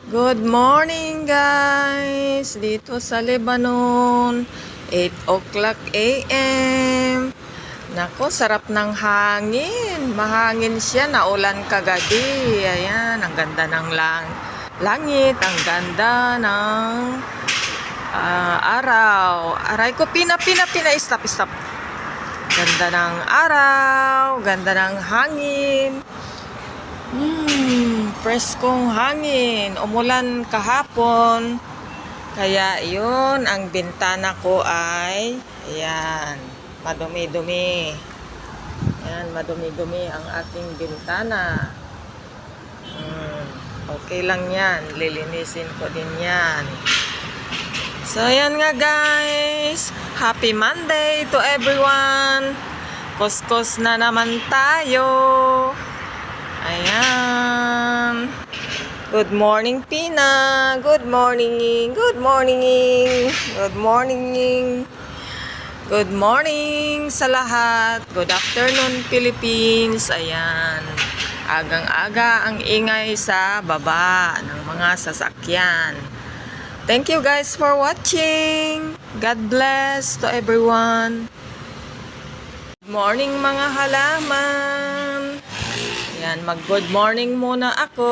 Good morning guys! Dito sa Lebanon, 8 o'clock a.m. Nako, sarap ng hangin. Mahangin siya, naulan kagabi. Ayan, ang ganda ng langit, ang ganda ng araw. Aray ko, pina, stop. Ganda ng araw, ganda ng hangin. Preskong hangin. Umulan kahapon. Kaya yun, ang bintana ko ay ayan, madumi-dumi. Ayan, madumi-dumi ang aking bintana. Okay lang yan. Lilinisin ko din yan. So, ayan nga guys. Happy Monday to everyone. Kuskos na naman tayo. Ayan. Good morning, Pina. Good morning. Good morning. Good morning. Good morning sa lahat. Good afternoon, Philippines. Ayan. Agang-aga ang ingay sa baba ng mga sasakyan. Thank you guys for watching. God bless to everyone. Good morning mga halaman. Yan, mag-good morning muna ako.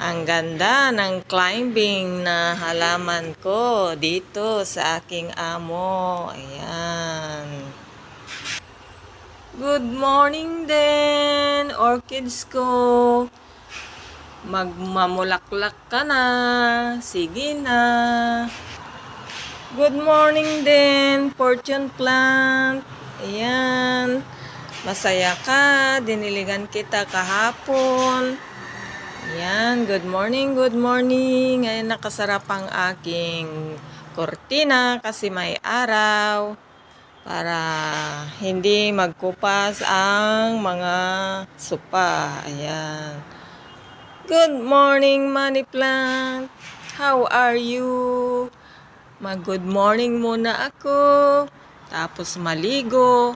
Ang ganda ng climbing na halaman ko dito sa aking amo. Ayan. Good morning din, orchids ko. Magmamulaklak ka na. Sige na. Good morning din, fortune plant. Ayan. Masaya ka, diniligan kita kahapon. Yan, good morning, good morning. Ngayon nakasarap ang aking kortina kasi may araw para hindi magkupas ang mga sopa. Ayan. Good morning, money plant. How are you? Mag-good morning muna ako. Tapos maligo.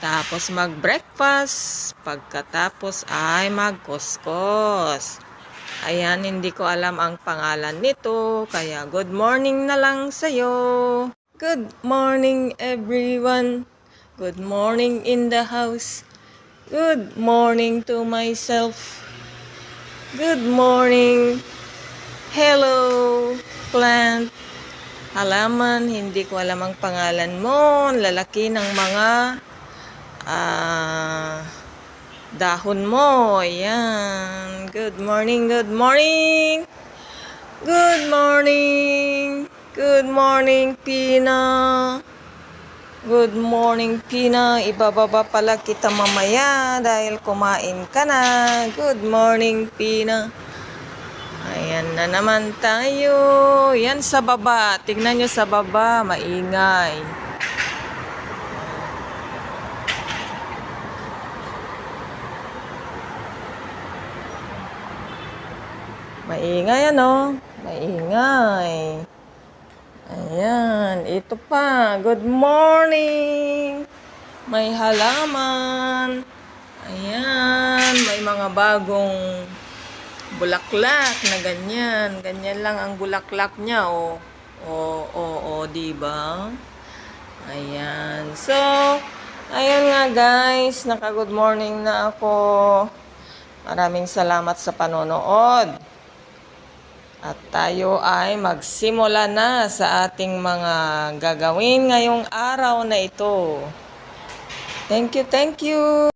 Tapos mag-breakfast. Pagkatapos ay mag-kuskus. Ayan, hindi ko alam ang pangalan nito. Kaya good morning na lang sa'yo. Good morning everyone. Good morning in the house. Good morning to myself. Good morning. Hello, plant. Halaman, hindi ko alam ang pangalan mo. Lalaki ng mga dahon mo. Ayan. Good morning, good morning. Good morning. Good morning, Pina. Good morning, Pina. Ibababa pala kita mamaya dahil kumain ka na. Good morning, Pina. Ayan na naman tayo. Yan sa baba. Tignan nyo sa baba. Maingay. Maingay ano? Maingay. Ayan. Ito pa. Good morning. May halaman. Ayan. May mga bagong bulaklak na ganyan. Ganyan lang ang bulaklak niya. Diba? Ayan. So, ayun nga guys. Naka-good morning na ako. Maraming salamat sa panonood. At tayo ay magsimula na sa ating mga gagawin ngayong araw na ito. Thank you, thank you.